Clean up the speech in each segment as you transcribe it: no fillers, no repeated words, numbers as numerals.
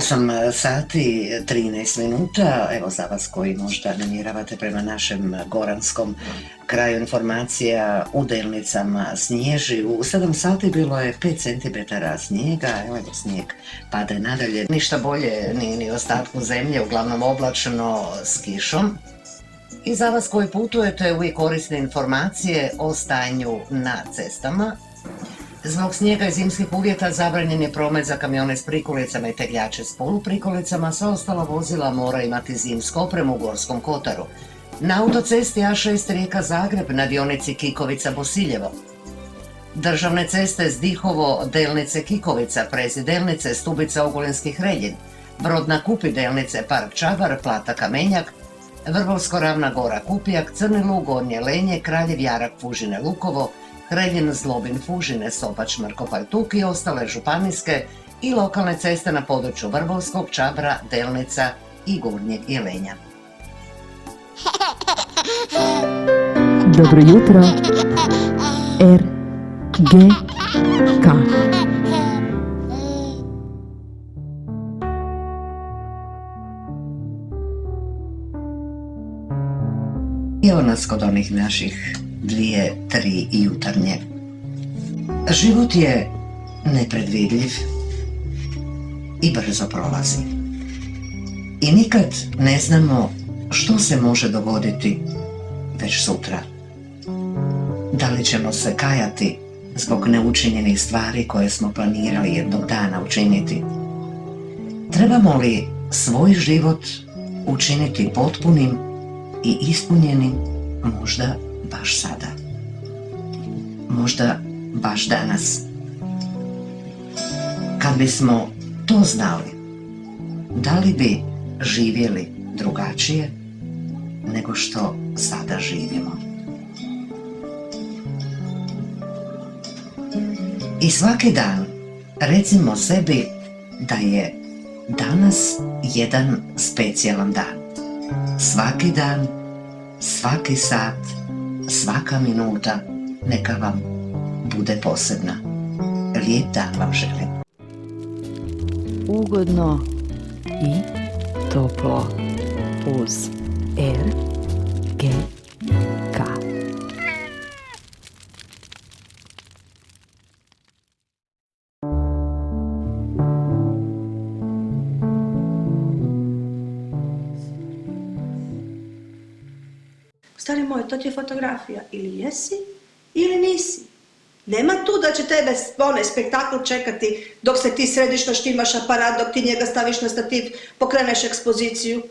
8 sati 13 minuta, evo za vas koji možda namjeravate prema našem goranskom kraju informacija, u Delnicama snježi, u 7 sati bilo je 5 cm snijega, evo snijeg pada nadalje, ništa bolje ni ostatku zemlje, uglavnom oblačno s kišom. I za vas koji putujete uvijek korisne informacije o stanju na cestama. Zbog snijega i zimskih uvjeta zabranjen je promet za kamione s prikolicama i tegljače s poluprikolicama, sva ostala vozila mora imati zimsku opremu u Gorskom kotaru. Na autocesti A6 Rijeka-Zagreb na dionici Kikovica-Bosiljevo. Državne ceste Zdihovo, Delnice Kikovica, Prezi Delnice, Stubica Ogulinski Hreljin, Brodna Kupi Delnice, Park Čabar, Plata Kamenjak, Vrbovsko Ravna Gora Kupijak, Crni Lug, Gornje Lenje, Kraljev Jarak Fužine Lukovo, Hreljin Zlobin Fužine, Sopač Mrkopalj Tuk i ostale županijske i lokalne ceste na području Vrbovskog, Čabra, Delnica i Gornjeg Jelenja. Dobro jutro, RGK. Evo nas kod onih naših 2-3 jutarnje. Život je nepredvidljiv i brzo prolazi. I nikad ne znamo što se može dogoditi već sutra. Da li ćemo se kajati zbog neučinjenih stvari koje smo planirali jednog dana učiniti? Trebamo li svoj život učiniti potpunim i ispunjenim možda baš sada? Možda baš danas? Kad bismo to znali, da li bi živjeli drugačije nego što sada živimo? I svaki dan recimo sebi da je danas jedan specijalan dan. Svaki dan, svaki sat, svaka minuta neka vam bude posebna. Lijep dan vam želim. Ugodno i toplo uz RGK. Stari moj, to ti je fotografija. Ili jesi, ili nisi. Nema tu da će tebe onaj spektakl čekati dok se ti središ, naštimaš aparat, dok ti njega staviš na stativ, pokreneš ekspoziciju.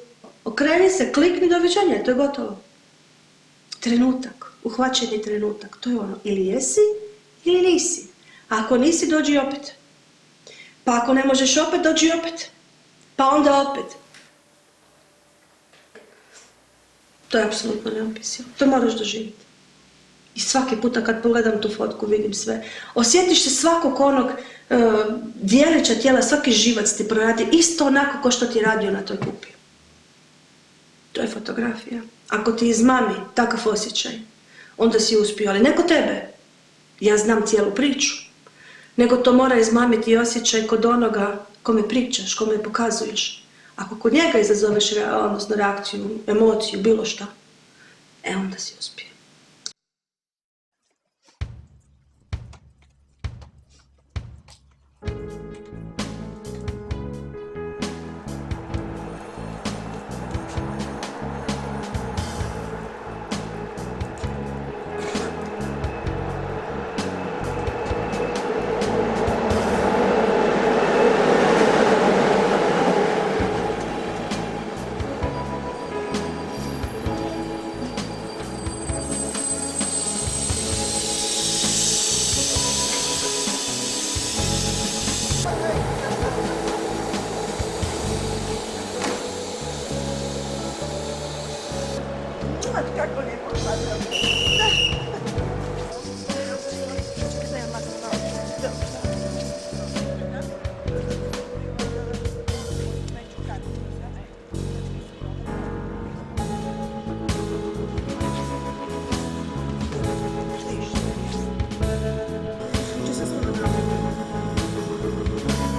Okreni se, klikni, doviđenja, to je gotovo. Trenutak, uhvaćeni trenutak, to je ono. Ili jesi, ili nisi. A ako nisi, dođi opet. Pa ako ne možeš opet, dođi opet. Pa onda opet. To je apsolutno neopisivo. To moraš doživjeti. I svaki puta kad pogledam tu fotku vidim sve. Osjetiš se svakog onog dijelića tijela, svaki živac ti proradi isto onako kao što ti radio na toj kupi. To je fotografija. Ako ti izmami takav osjećaj, onda si uspio. Ali ne kod tebe. Ja znam cijelu priču. Nego to mora izmamiti osjećaj kod onoga kome pričaš, kome pokazuješ. Ako kod njega izazoveš reakciju, emociju, bilo šta, onda si uspio. Kako lijepo sada.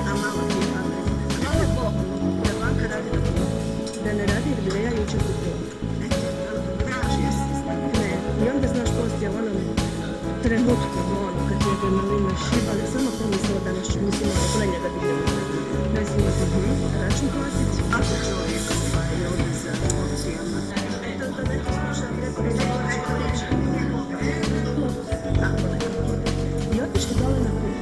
A malo ti je da ne radi jer bi ja jučer kupila. Ne, i onda znaš poslije u onom trenutku, ono, kad je adrenalina šibali, samo pomislila da nas ću, mislim, opljenje da vidimo. Ne znam, račun platiti. Ako čovjek je ovdje za opcijama. Da neko sluša, preko ne znači tako nekako. I otišli dole na kuću.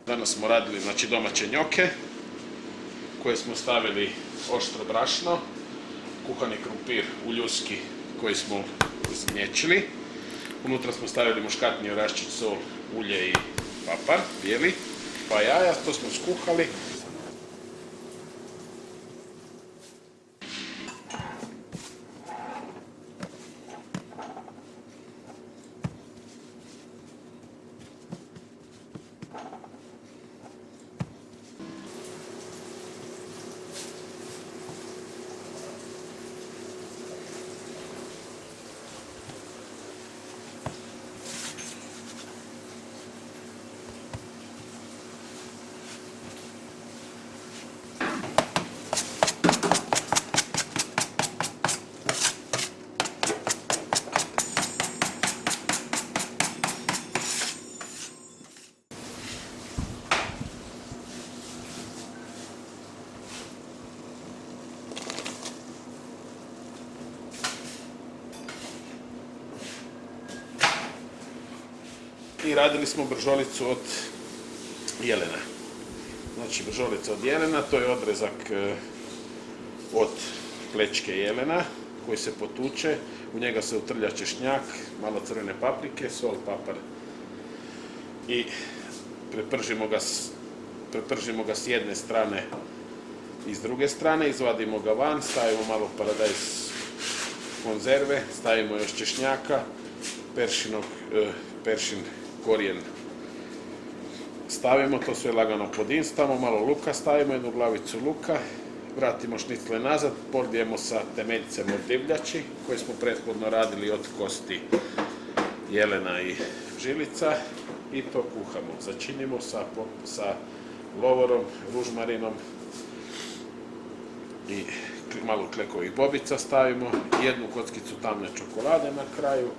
Danas smo radili domaće njoke koje smo stavili oštro brašno, kuhani krumpir uljuski koji smo izmječili. Unutra smo stavili muškatni oraščić, sol, ulje i papar, bijeli, pa jaja, to smo skuhali. I radili smo bržolicu od jelena. Znači bržolica od jelena, to je odrezak od plečke jelena koji se potuče, u njega se utrlja češnjak, malo crvene paprike, sol, papar i prepržimo ga s jedne strane i s druge strane, izvadimo ga van, stavimo malo paradajz konzerve, stavimo još češnjaka, peršin korijen stavimo, to sve lagano podinstamo, malo luka stavimo, jednu glavicu luka, vratimo šnicle nazad, polijemo sa temeljcem od divljači koje smo prethodno radili od kosti jelena i žilica i to kuhamo. Začinimo sa lovorom, ružmarinom i malo klekovih bobica stavimo, jednu kockicu tamne čokolade na kraju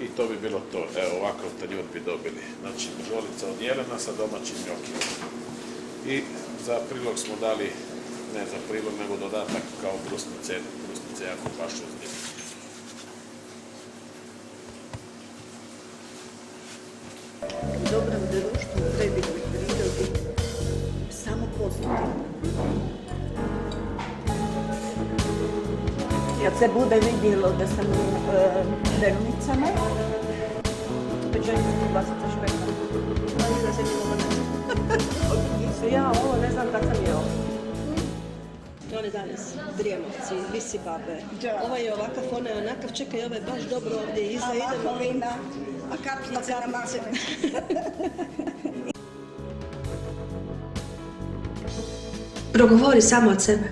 i to bi bilo to. Evo, ovakav tanjur bi dobili. Znači, bržolica od jelena sa domaćim njokima. I za prilog smo dali, ne za prilog, nego dodatak kao brusnice. Brusnice jako pašu s njim. U dobrom društvu treba biti samo pozitivno. Kad se bude vidjelo da sam u Delnicama, pečenica ti basica špeka. Ali da se bilo Ja ovo ne znam kad sam jeo. One danas, Drijemovci, Visi babe. Ovaj je ovakav, ona je onakav, čekaj, ovaj je baš dobro ovdje iza, idemo. Vina, a kapljice na mase. Progovori samo od sebe.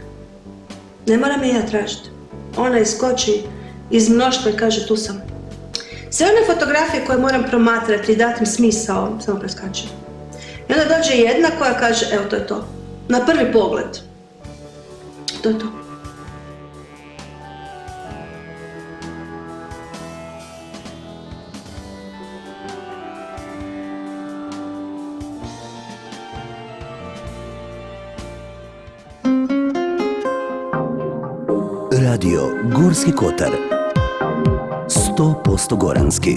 Ne moram je ja tražiti. Ona iskoči iz mnoštva i kaže tu sam. Sve one fotografije koje moram promatrati i dati im smisao, samo preskačem. I onda dođe jedna koja kaže, evo to je to. Na prvi pogled. To je to. Radio Gorski Kotar 100% goranski.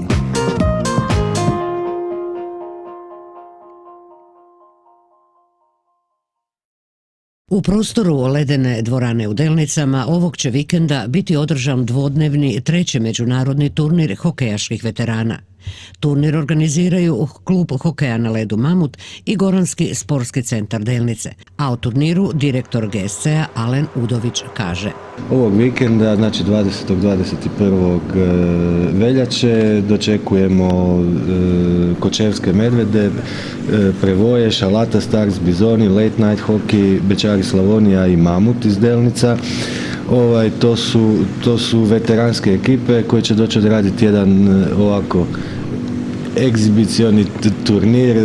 U prostoru ledene dvorane u Delnicama ovog će vikenda biti održan dvodnevni treći međunarodni turnir hokejaških veterana. Turnir organiziraju klub hokeja na ledu Mamut i Goranski sportski centar Delnice, a o turniru direktor GSC-a Alen Udović kaže. Ovog vikenda, znači 20. 21. veljače, dočekujemo Kočevske medvede, Prevoje, Šalata Stars, Bizoni, Late Night Hockey, Bečari Slavonija i Mamut iz Delnica. To su veteranske ekipe koje će doći odraditi jedan ovako egzibicioni turnir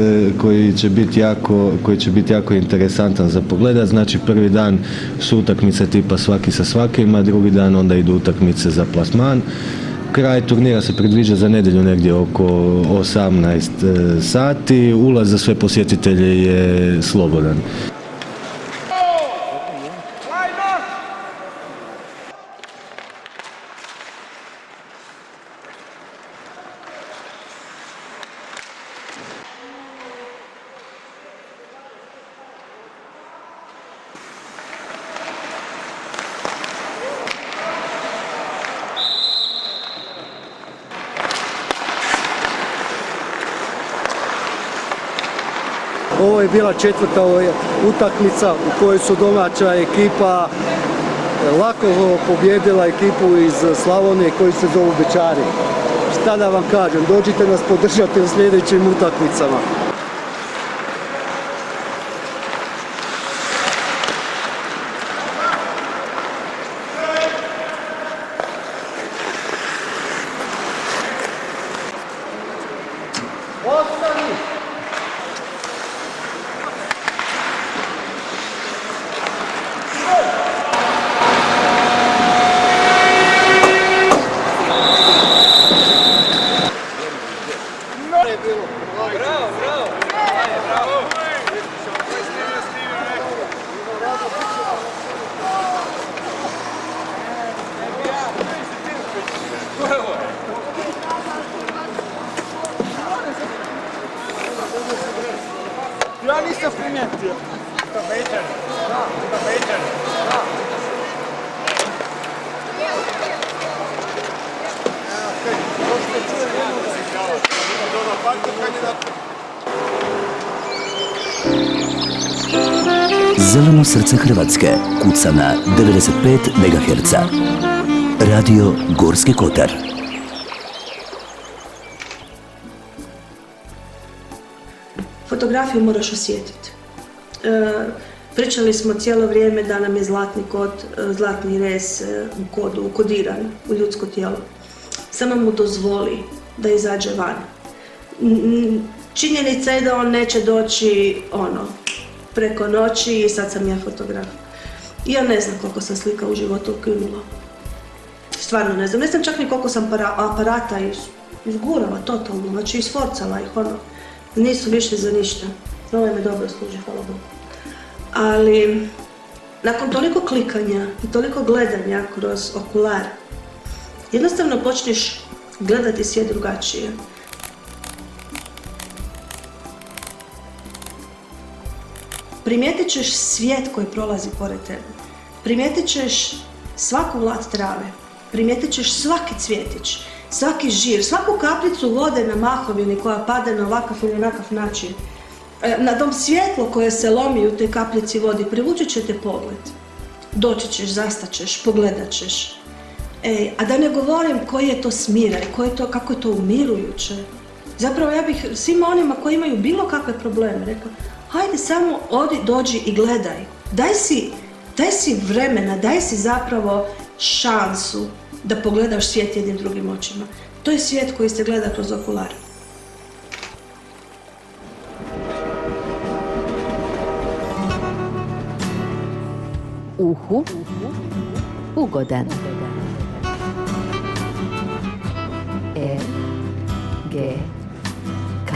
koji će biti jako interesantan za pogledat. Znači prvi dan su utakmice tipa svaki sa svakim, a drugi dan onda idu utakmice za plasman. Kraj turnira se predviđa za nedjelju negdje oko 18 sati. Ulaz za sve posjetitelje je slobodan. Ovo je bila četvrta utakmica u kojoj su domaća ekipa lako pobjedila ekipu iz Slavonije koji se zovu Bečari. Šta da vam kažem, dođite nas podržati u sljedećim utakmicama. Ja nisam primijetio. To Bečan. To Bečan. Zeleno srce Hrvatske kuca na 95 MHz. Radio Gorski Kotar. Fotografiju moraš osjetiti. Pričali smo cijelo vrijeme da nam je zlatni kod, zlatni rez u kodu, ukodiran u ljudsko tijelo. Samo mu dozvoli da izađe van. Činjenica je da on neće doći preko noći i sad sam ja fotograf. I ja ne znam koliko sam slika u životu ukinula. Stvarno ne znam. Ne znam čak ni koliko sam aparata izgurala totalno, znači isforcala ih Nisu više za ništa. Ovo me dobro služi, hvala Bogu. Ali, nakon toliko klikanja i toliko gledanja kroz okular, jednostavno počneš gledati svijet drugačije. Primijetit ćeš svijet koji prolazi pored tebe. Primijetit ćeš svaku lat trave. Primijetit ćeš svaki cvjetić, svaki žir, svaku kapljicu vode na mahovini koja pada na ovakav ili onakav način. Na tom svjetlo koje se lomi u toj kapljici vodi privući će te pogled. Doći ćeš, zastaćeš, pogledat ćeš. A da ne govorim koji je to smiraj, kako je to umirujuće. Zapravo ja bih svima onima koji imaju bilo kakve probleme rekla, hajde samo odi, dođi i gledaj. Daj si vremena, daj si zapravo šansu da pogledaš svijet jednim drugim očima. To je svijet koji se gleda kroz okular. Uhu ugodan. G K.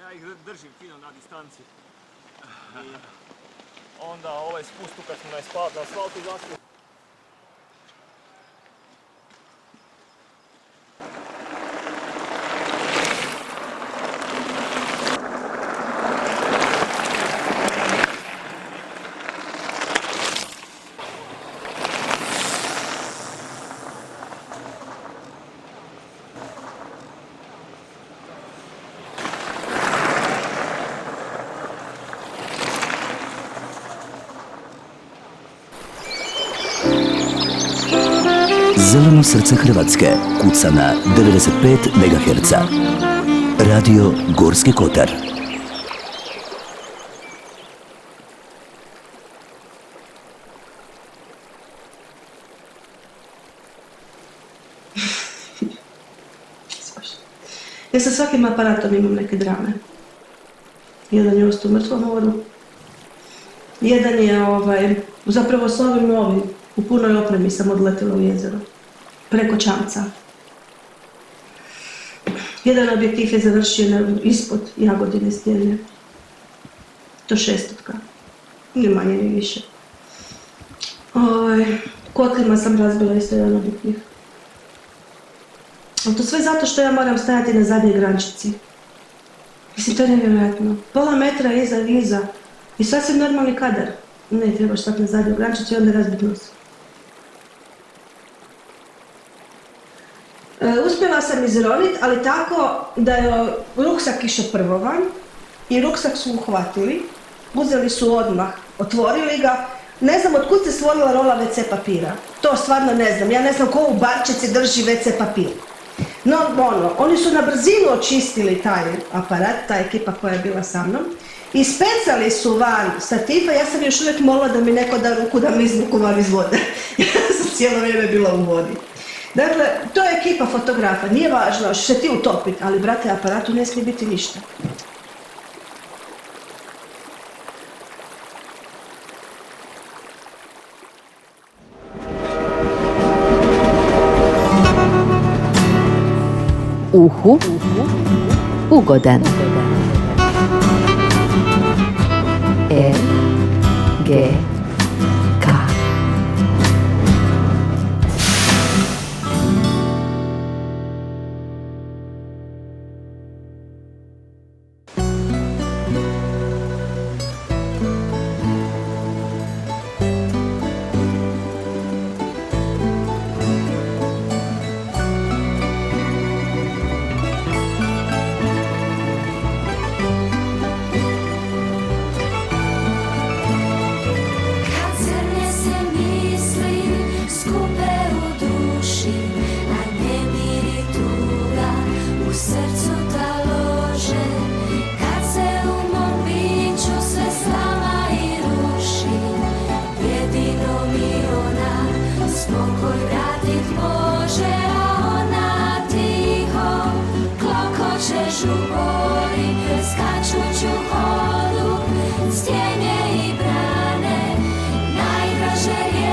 Ja ih držim fino na distanci. I onda ovaj spust tu kad smo na asfaltu zaspili. Zeleno srce Hrvatske kuca na 95 MHz. Radio Gorski Kotar. Ja sa svakim aparatom imam neke drame. Jedan je ostao u mrtvom moru. Jedan je zapravo s ovim novim. U punoj opremi sam odletila u jezero. Preko čamca. Jedan objektiv je završio ispod Jagodine stijene. To 600. Ni manje ni više. Kotlima sam razbila isto jedan objektiv. Ali to sve zato što ja moram stajati na zadnjoj grančici. Mislim, to je nevjerojatno. Pola metra iza. I sasvim normalni kadar. Ne, trebaš stati na zadnju grančicu i onda razbiti nos. Uspjela sam izronit, ali tako da je ruksak išao prvovan i ruksak su uhvatili, uzeli su odmah, otvorili ga. Ne znam otkud se stvorila rola WC papira. To stvarno ne znam. Ja ne znam ko u barčici drži WC papir. No, oni su na brzinu očistili taj aparat, ta ekipa koja je bila sa mnom. Ispecali su van statifa, ja sam još uvijek molila da mi neko da ruku da mi izvuku van iz vode. Ja sam cijelo vrijeme bila u vodi. Dakle, to je ekipa fotografa, nije važno što se ti utopiti, ali brate, aparatu ne smije biti ništa. Uhu ugodan. G K. Stjene i brane, najdraže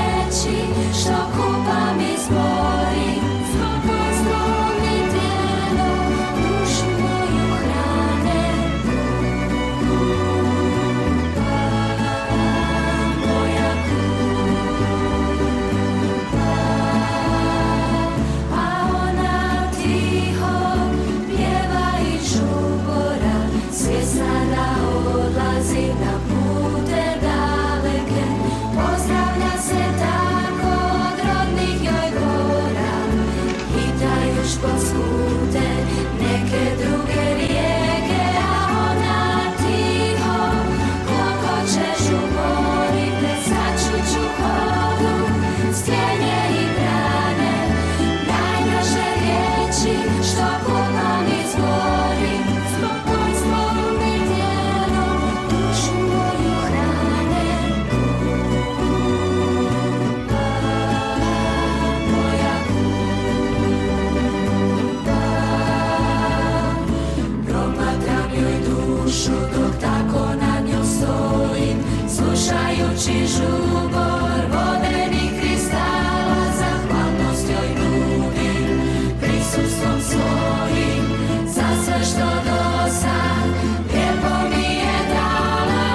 odlazi na pute daleke, pozdravlja se tako od rodnih joj gora, hitajuć pod skute neke druge rijeke, a ona tiho klokoće žubori, preskačuću hodu, stjenje i brane, najdraže riječi što kupam izgorim, spokojstvo mi tijelo, dušu moju hrane. Moja promatram joj dušu dok tako nad njom stojim, slušajući žubor vodenih kristala, zahvalnost joj nudim prisustvom svojim, za sve što do sad lijepo mi je dala.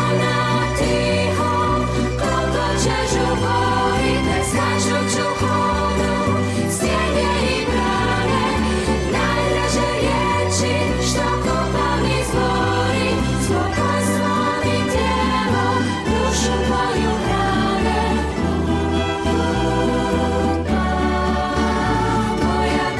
Ona tiho koliko će žubori, preskačuću hodu, stjenje i brane, najdraže riječi što kupam izgorim, spokojstvo mi tijelo, dušu moju hrane. Moja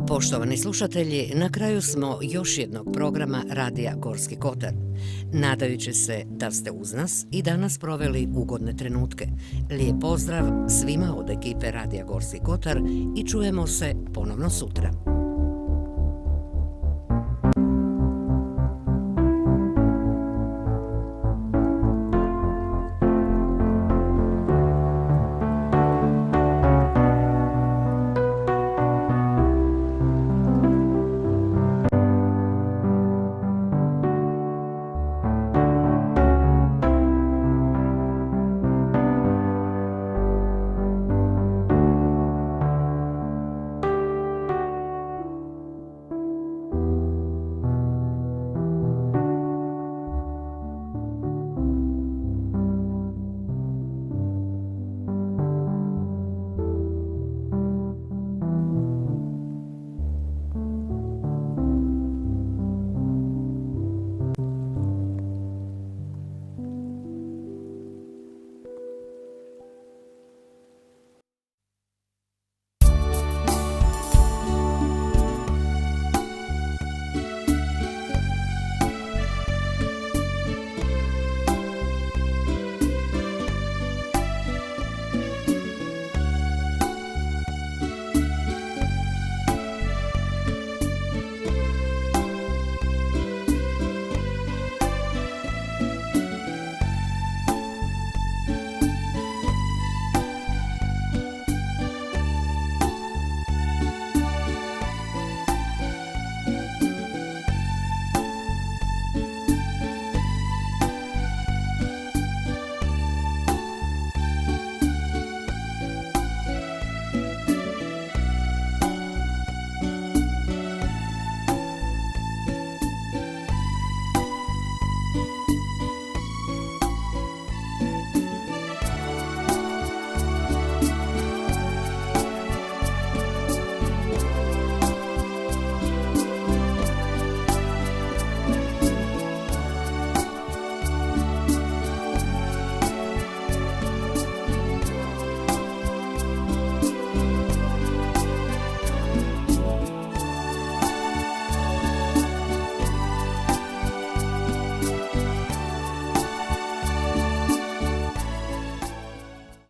Poštovani slušatelji, na kraju smo još jednog programa Radija Gorski Kotar. Nadajući se da ste uz nas i danas proveli ugodne trenutke. Lijep pozdrav svima od ekipe Radija Gorski Kotar i čujemo se ponovno sutra.